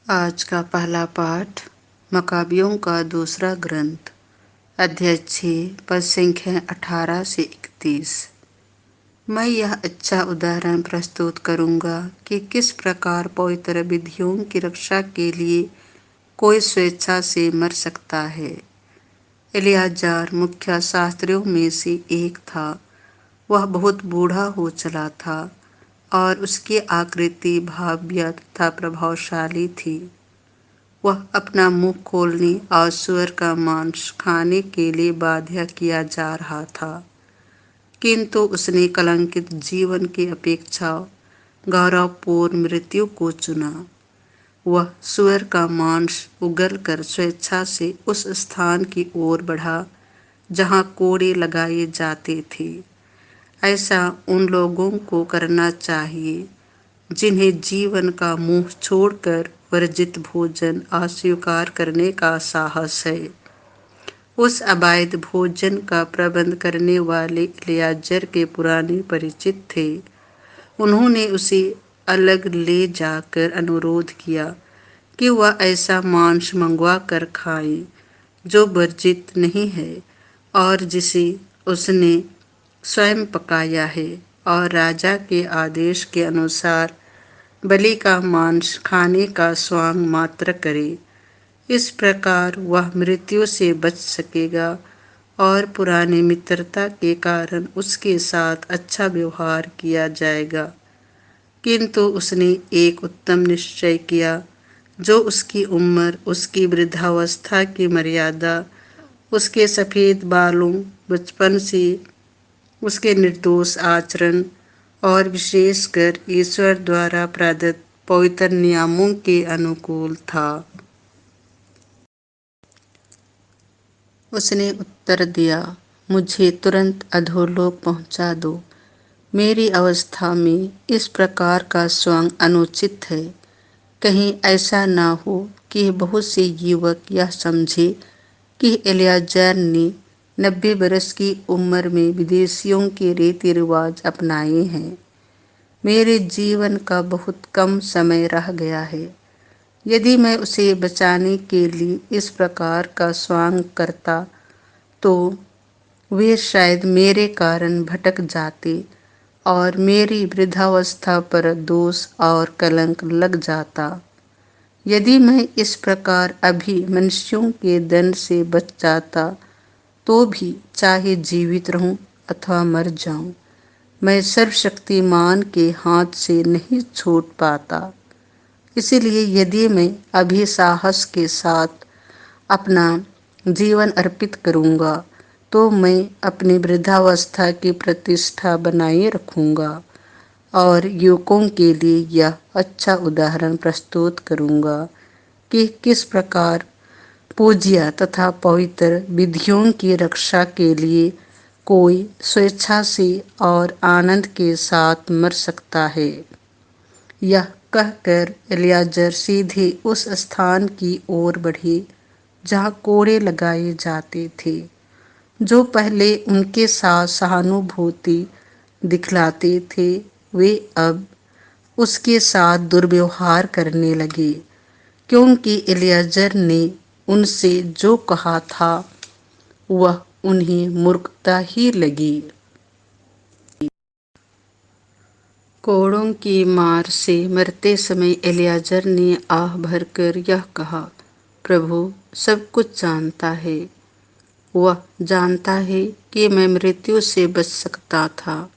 आज का पहला पाठ मकाबियों का दूसरा ग्रंथ, अध्याय 6, पद संख्या 18 से 31। मैं यह अच्छा उदाहरण प्रस्तुत करूंगा कि किस प्रकार पवित्र विधियों की रक्षा के लिए कोई स्वेच्छा से मर सकता है। एलियाजार मुख्य शास्त्रियों में से एक था। वह बहुत बूढ़ा हो चला था और उसकी आकृति भव्य तथा प्रभावशाली थी। वह अपना मुंह खोलने और सूअर का मांस खाने के लिए बाध्य किया जा रहा था, किंतु उसने कलंकित जीवन की अपेक्षा गौरवपूर्ण मृत्यु को चुना। वह सूअर का मांस उगलकर स्वेच्छा से उस स्थान की ओर बढ़ा जहां कोड़े लगाए जाते थे। ऐसा उन लोगों को करना चाहिए जिन्हें जीवन का मुंह छोड़कर वर्जित भोजन अस्वीकार करने का साहस है। उस अवैध भोजन का प्रबंध करने वाले एलियाजर के पुराने परिचित थे। उन्होंने उसे अलग ले जाकर अनुरोध किया कि वह ऐसा मांस मंगवा कर खाए जो वर्जित नहीं है और जिसे उसने स्वयं पकाया है, और राजा के आदेश के अनुसार बलि का मांस खाने का स्वांग मात्र करे। इस प्रकार वह मृत्यु से बच सकेगा और पुरानी मित्रता के कारण उसके साथ अच्छा व्यवहार किया जाएगा। किंतु उसने एक उत्तम निश्चय किया जो उसकी उम्र, उसकी वृद्धावस्था की मर्यादा, उसके सफ़ेद बालों, बचपन से उसके निर्दोष आचरण और विशेषकर ईश्वर द्वारा प्रदत्त पवित्र नियमों के अनुकूल था। उसने उत्तर दिया, मुझे तुरंत अधोलोक पहुंचा दो। मेरी अवस्था में इस प्रकार का स्वांग अनुचित है। कहीं ऐसा ना हो कि बहुत से युवक यह समझे कि एलियाजर ने 90 बरस की उम्र में विदेशियों के रीति रिवाज अपनाए हैं। मेरे जीवन का बहुत कम समय रह गया है। यदि मैं उसे बचाने के लिए इस प्रकार का स्वांग करता तो वे शायद मेरे कारण भटक जाते और मेरी वृद्धावस्था पर दोष और कलंक लग जाता। यदि मैं इस प्रकार अभी मनुष्यों के दंड से बच जाता तो भी, चाहे जीवित रहूं अथवा मर जाऊं, मैं सर्वशक्तिमान के हाथ से नहीं छूट पाता। इसलिए यदि मैं अभी साहस के साथ अपना जीवन अर्पित करूंगा तो मैं अपनी वृद्धावस्था की प्रतिष्ठा बनाए रखूंगा और युवकों के लिए यह अच्छा उदाहरण प्रस्तुत करूंगा कि किस प्रकार पूज्य तथा पवित्र विधियों की रक्षा के लिए कोई स्वेच्छा से और आनंद के साथ मर सकता है। यह कहकर एलियाजर सीधे उस स्थान की ओर बढ़े जहां कोड़े लगाए जाते थे। जो पहले उनके साथ सहानुभूति दिखलाते थे, वे अब उसके साथ दुर्व्यवहार करने लगे, क्योंकि एलियाजर ने उनसे जो कहा था वह उन्हें मूर्खता ही लगी। कोड़ों की मार से मरते समय एलियाजर ने आह भरकर यह कहा, प्रभु सब कुछ जानता है। वह जानता है कि मैं मृत्यु से बच सकता था।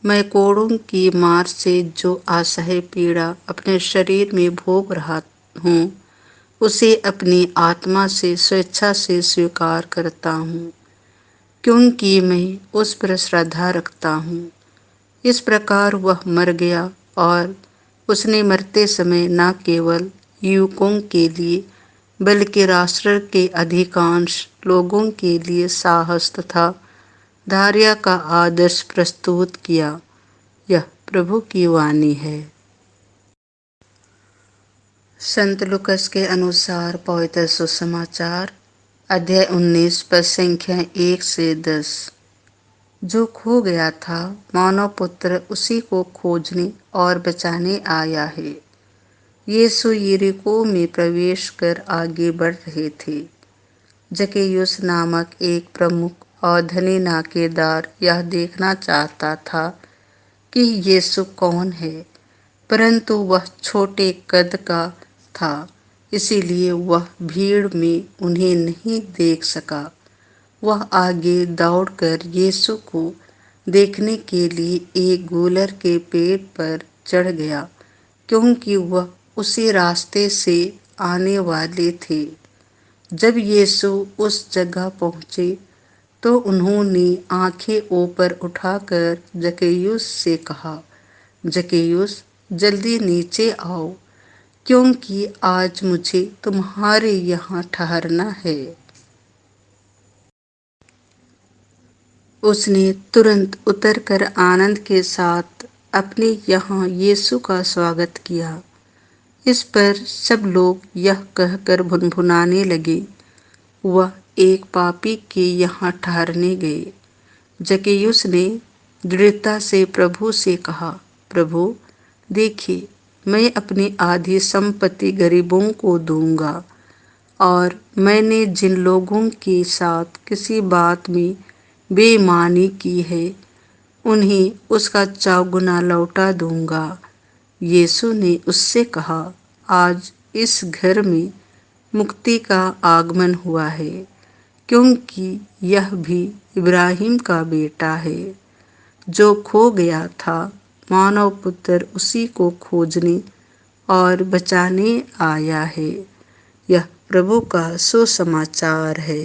मैं कोड़ों की मार से जो असह्य पीड़ा अपने शरीर में भोग रहा हूँ, उसे अपनी आत्मा से स्वेच्छा से स्वीकार करता हूँ, क्योंकि मैं उस पर श्रद्धा रखता हूँ। इस प्रकार वह मर गया और उसने मरते समय न केवल युवकों के लिए बल्कि राष्ट्र के अधिकांश लोगों के लिए साहस तथा धैर्य का आदर्श प्रस्तुत किया। यह प्रभु की वाणी है। संत लूकास के अनुसार पवित्र सुसमाचार, अध्याय 19, पद संख्या 1 से 10। जो खो गया था, मानव पुत्र उसी को खोजने और बचाने आया है। यीशु यरीहो में प्रवेश कर आगे बढ़ रहे थे। जक्कैयुस नामक एक प्रमुख और धनी नाकेदार यह देखना चाहता था कि यीशु कौन है, परंतु वह छोटे कद का था, इसीलिए वह भीड़ में उन्हें नहीं देख सका। वह आगे दौड़कर यीशु को देखने के लिए एक गूलर के पेड़ पर चढ़ गया, क्योंकि वह उसी रास्ते से आने वाले थे। जब यीशु उस जगह पहुंचे तो उन्होंने आंखें ऊपर उठाकर जक्कैयुस से कहा, जक्कैयुस, जल्दी नीचे आओ, क्योंकि आज मुझे तुम्हारे यहाँ ठहरना है। उसने तुरंत उतरकर आनंद के साथ अपने यहाँ यीशु का स्वागत किया। इस पर सब लोग यह कहकर भुनभुनाने लगे, वह एक पापी के यहाँ ठहरने गए। जक्कैयुस ने दृढ़ता से प्रभु से कहा, प्रभु, देखिए, मैं अपनी आधी संपत्ति गरीबों को दूंगा, और मैंने जिन लोगों के साथ किसी बात में बेईमानी की है, उन्हें उसका 4 गुना लौटा दूंगा। यीशु ने उससे कहा, आज इस घर में मुक्ति का आगमन हुआ है, क्योंकि यह भी इब्राहिम का बेटा है। जो खो गया था, मानव पुत्र उसी को खोजने और बचाने आया है। यह प्रभु का सुसमाचार है।